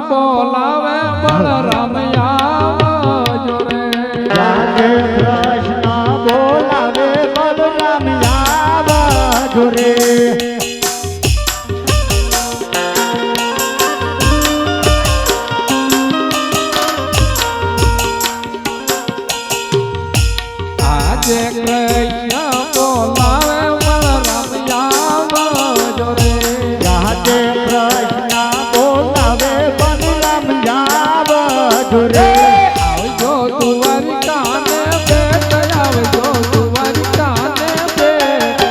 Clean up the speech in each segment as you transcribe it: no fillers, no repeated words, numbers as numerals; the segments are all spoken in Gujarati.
બોલાવે બળરામ આવજો રે રાધે કૃષ્ણ બોલાવે બલરામ આવજો રે આજે કૃષ્ણ બોલાવે બળરામ આવજો રે રાધે કૃષ્ણ બોલાવે બલરામ આવજો રે આવજો દ્વારિકાને બેટ આવજો દ્વારિકાને બેટ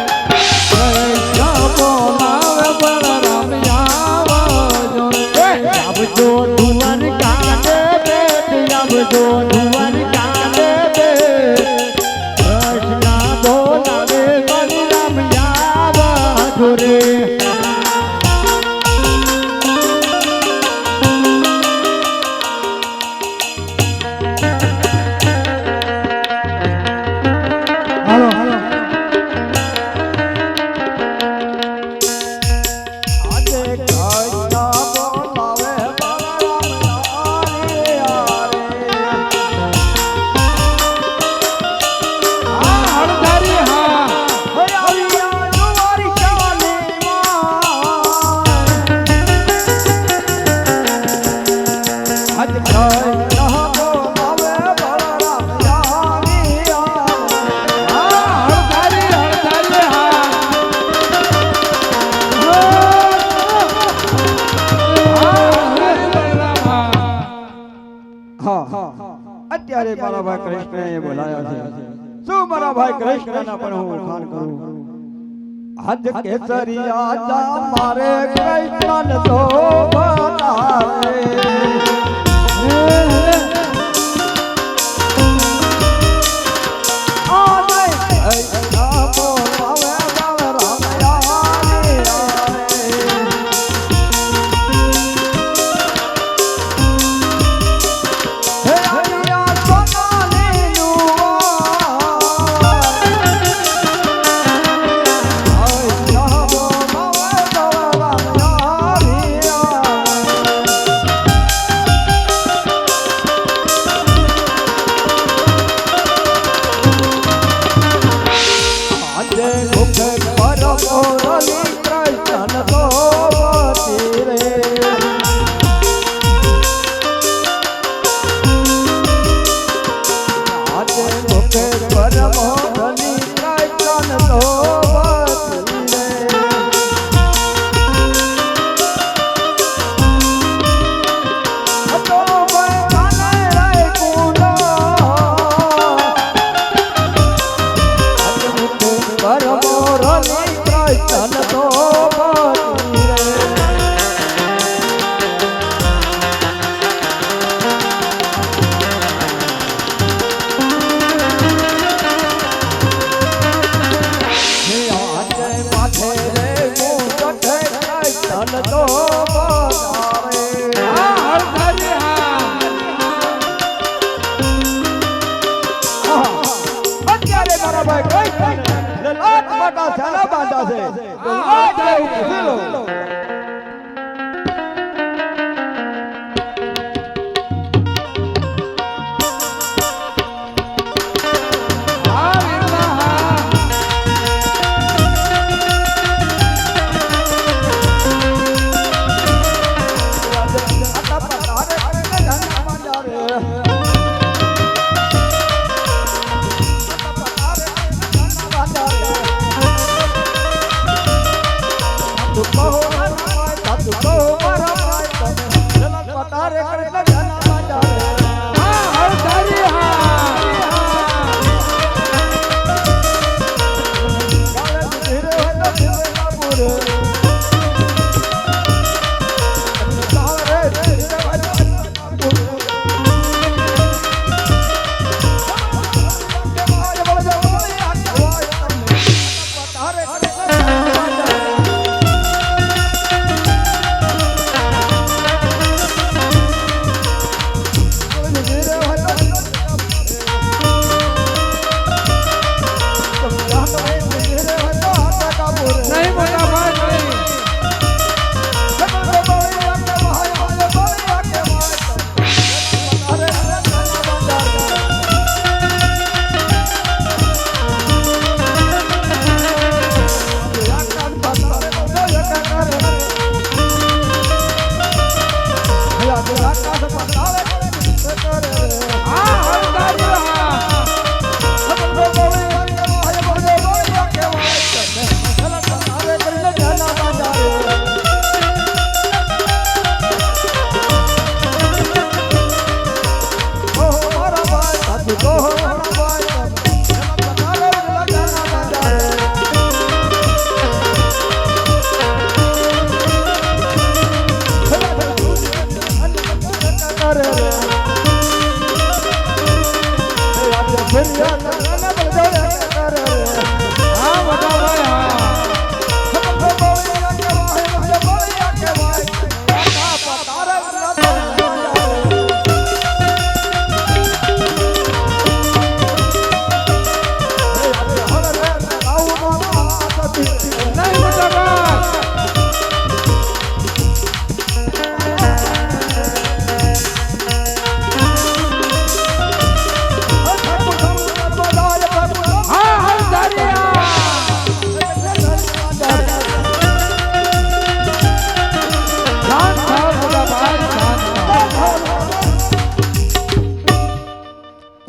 કૃષ્ણ બોલાવે બળરામ આવજો રે આવજો દ્વારકાને બેટ આવજો દ્વારકાને બેટ કૃષ્ણ બોલાવે બલરામ આવજો રે હાલો હાલો આજે કૃષ્ણ બોલાવે હળધારી હા હળધારી હળધારી અત્યારે મારા ભાઈ કૃષ્ણએ બોલાયા છે શું મારા ભાઈ કૃષ્ણના પણ હું વખાણ કરું હદ કેસરિયા જા મારે કૃષ્ણ તો બોલાવે હા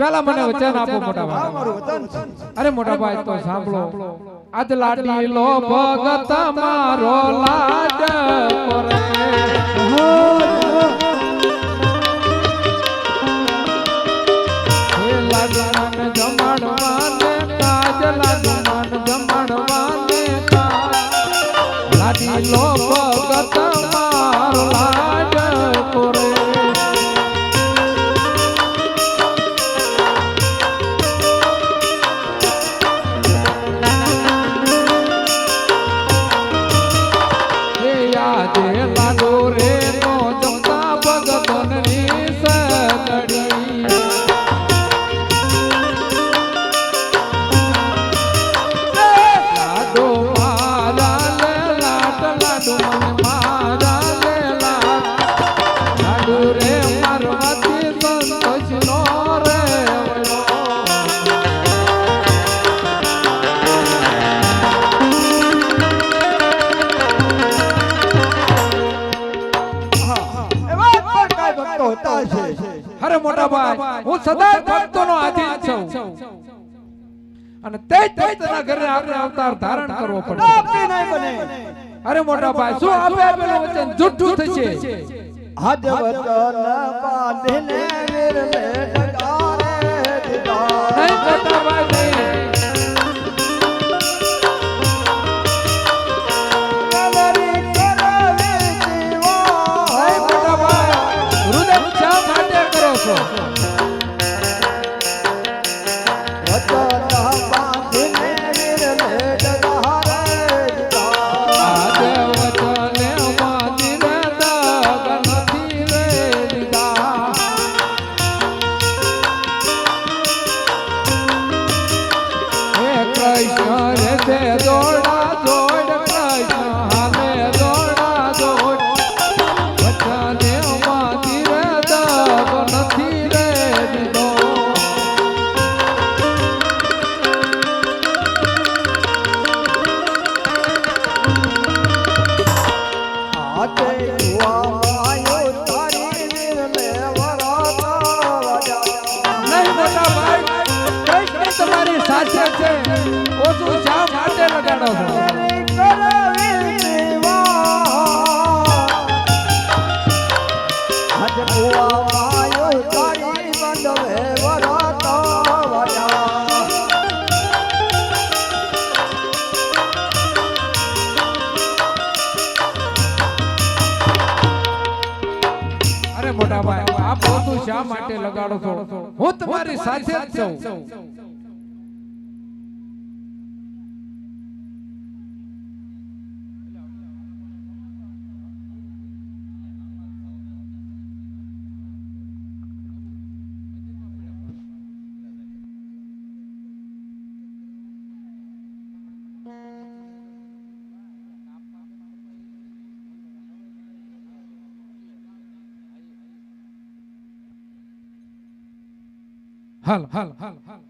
પેલા મને વચન આપો મોટા આ ભાઈ. મારું વતન છે. અરે મોટા ભાઈ તો સાંભળો. આજ લાડીલો ભગત મારો લાડ કરે. હે લાડવાને જમાડવાને કાજ, લાડવાને જમાડવાને કાજ. લાડીલો ભગત મારો લાડ કરે. હે યાદે લાડો રે નો જમતા ભગતની સગડી. લાડો મારા લે લાડ, લાડો મને મારા લે લાડ. લાડુ રે મારવાથી સંતોષનો રે વયો. એવા પણ કાંઈ ભક્તો હોતા છે. અરે મોટા ભાઈ, હું સદાય ભક્તોનો આધીન છું. અને તે જ ભક્તના ઘરે આપણે અવતાર ધારણ કરવો પડે. આપતી નહીં બને. અરે મોટા ભાઈ, શું આપે આપેલું વચન જૂઠું થશે? હાથ વચન બાંધીને વિરલે ડગારે દીધા. નહીં મોટા ભાઈ, નહીં. કલરી કરાવી દીવા. નહીં મોટા ભાઈ, હૃદય શા માટે કરો છો? વચન બાંધીને વિરલે ડગારે દીધા. આજે વચને બાંધીને દગ નથી રે દીધા. હે કૃષ્ણ રે તે દોડા દોડ, કૃષ્ણ હાલે દોડા દોડ. વચને બાંધી રે દગ નથી રે દીધો. હાથે કુવામાં આયો તારી વિરલે વરાતા વાજા. નહીં મોટા ભાઈ, કૃષ્ણ તમારી સાથે છે. ઓછું શા માટે લગાડો છો? કલરી કરાવી દીવા. હાથે કુવામાં આયો તારી બંધવે વરાતા વાજા. અરે મોટા ભાઈ, આપ ઓછું શા માટે લગાડો છો? હું તમારી સાથે જ છું. હાલ હાલ હાલ હાલ.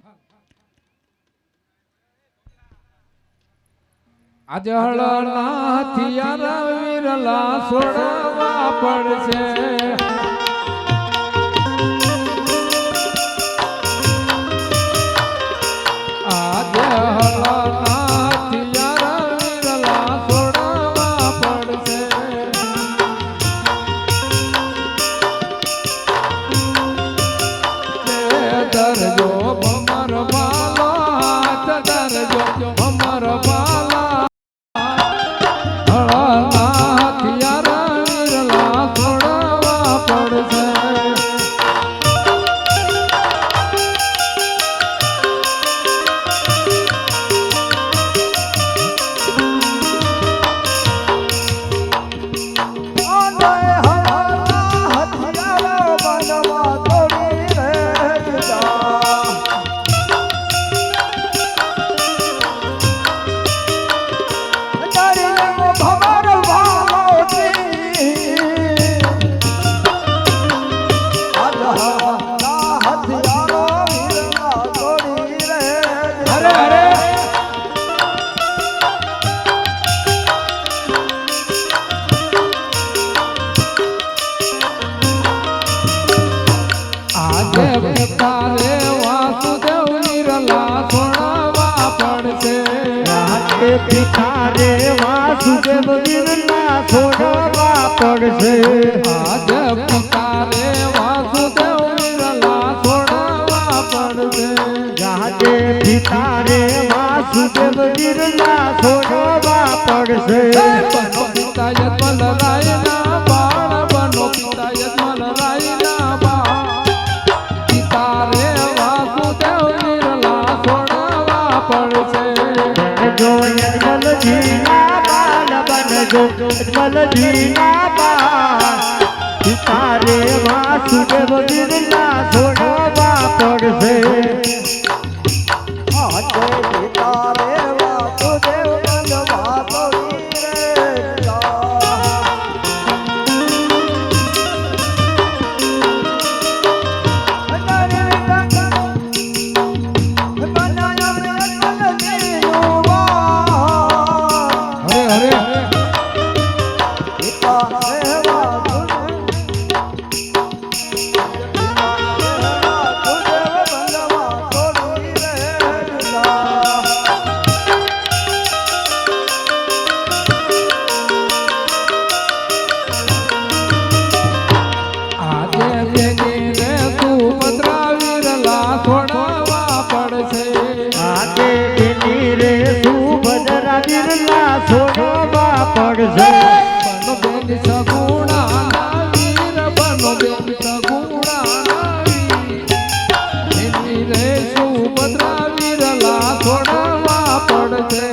આજે હળના હથિયાર વીરલા છોડવા પડશે. આજે હળના હથિયાર વીરલા છોડવા પડશે. દરજો ભમર બાલા, હાથ દરજો ભમર બાલા. હળના હથિયાર વીરલા છોડવા પિતા રે વાસુદેવ વીરના છોડવા પડશે આજે પુકારે વાસુદેવ વીરલા છોડવા પડશે આજે પિતા રે વાસુદેવ વીરના છોડવા પડશે બનો પિતા યજમલ રાયના બાળ બનો પિતા યજમલ રાયના બાળ પિતા રે વાસુદેવ વીરલા છોડવા પડશે જો યજમલજીના બાલ બનજો યજમલજીના બાલ પિતા રે વાસુદેવ વીરના છોડવા પડશે આજે પિતા રે વાસુદેવ બનવા તો હરે હરે આજે તેની રે સુભદ્રા વીરલા છોડવા પડશે આજે તેની રે સુભદ્રા વીરલા છોડવા પડશે બનો બેન સગુણા વીર બનો બેન સગુણા વીર તેની રે સુભદ્રા વીરલા છોડવા પડશે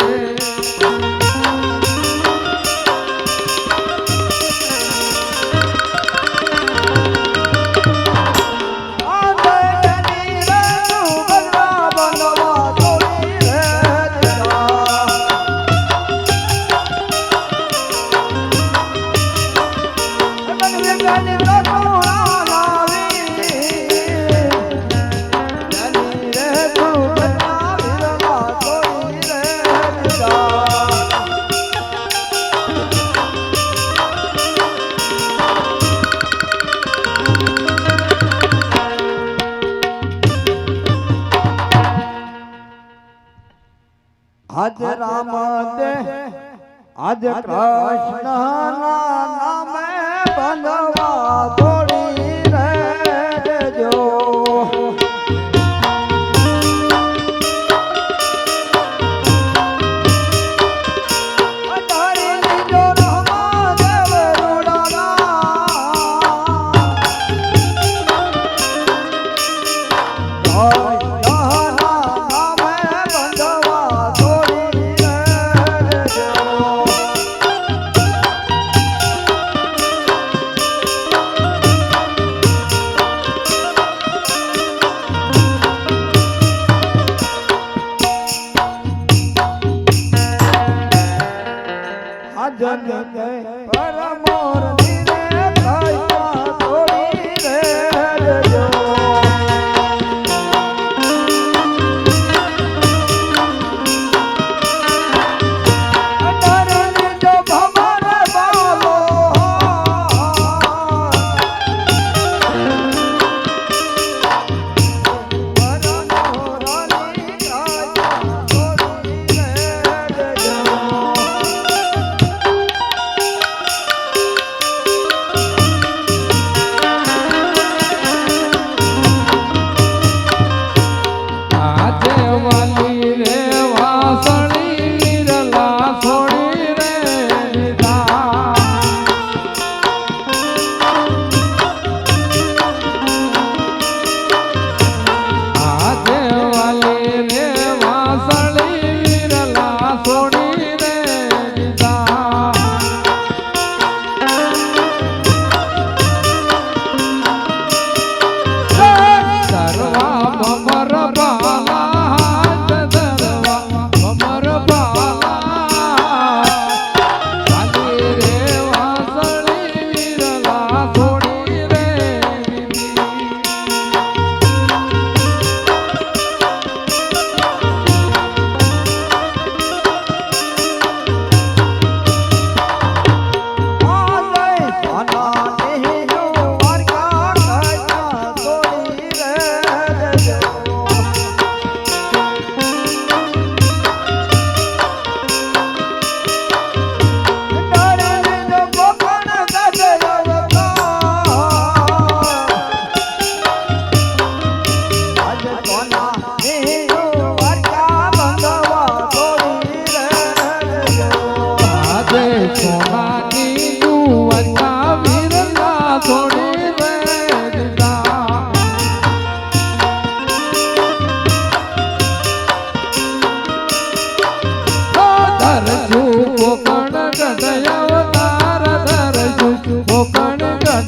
આજ રામ દે આજ કૃષ્ણ નામે બનવા થોડી રહેજો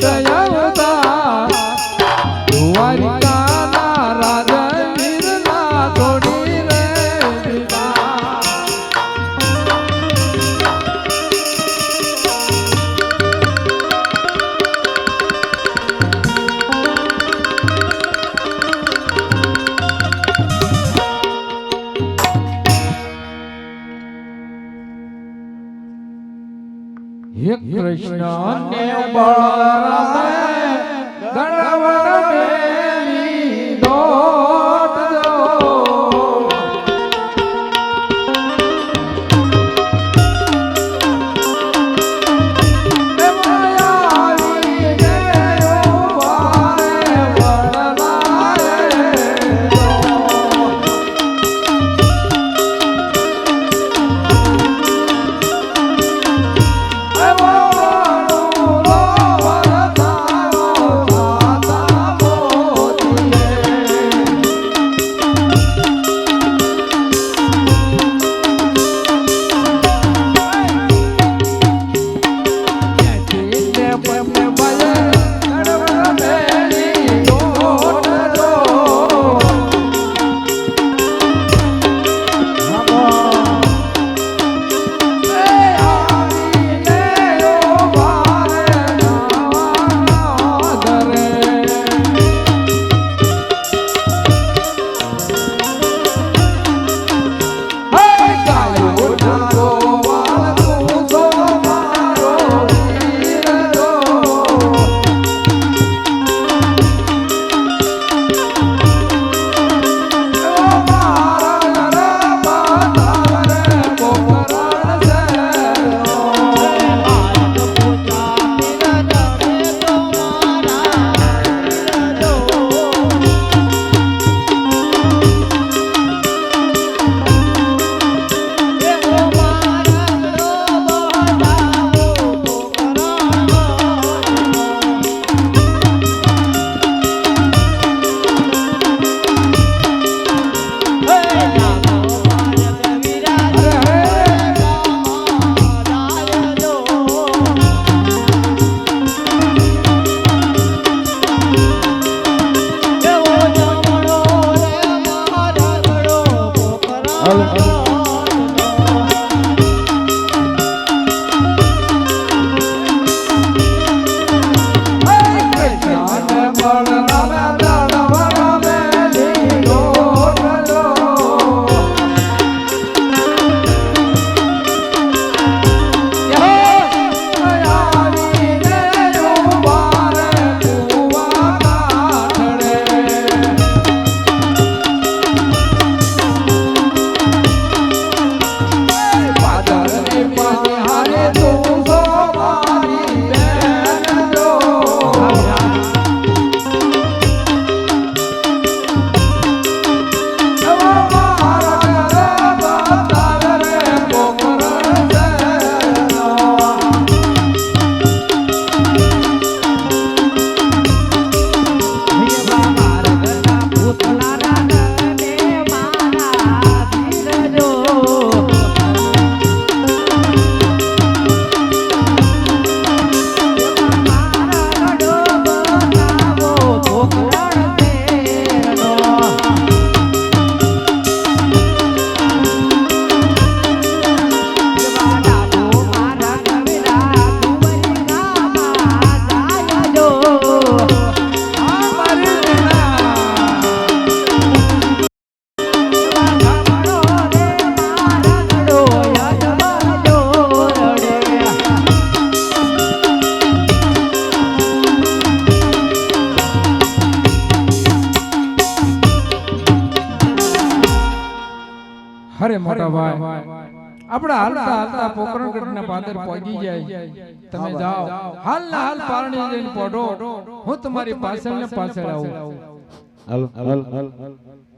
અવતાર દ્વારિકાના રાજા વીરના થોડી રે દીધા હે કૃષ્ણ ને બળરામે ગણવણ મેલી દોટ દો એ માયાવી ગયો વારે વડલાએ અરે મોટા ભાઈ આપડા હાલતા હાલતા પોકરણગઢના પાદર પહોંચી જાય તમે જાઓ હાલના હાલ પારણી જઈને પોઢો હું તમારી પાછળ ને પાછળ આવું હાલ હાલ હાલ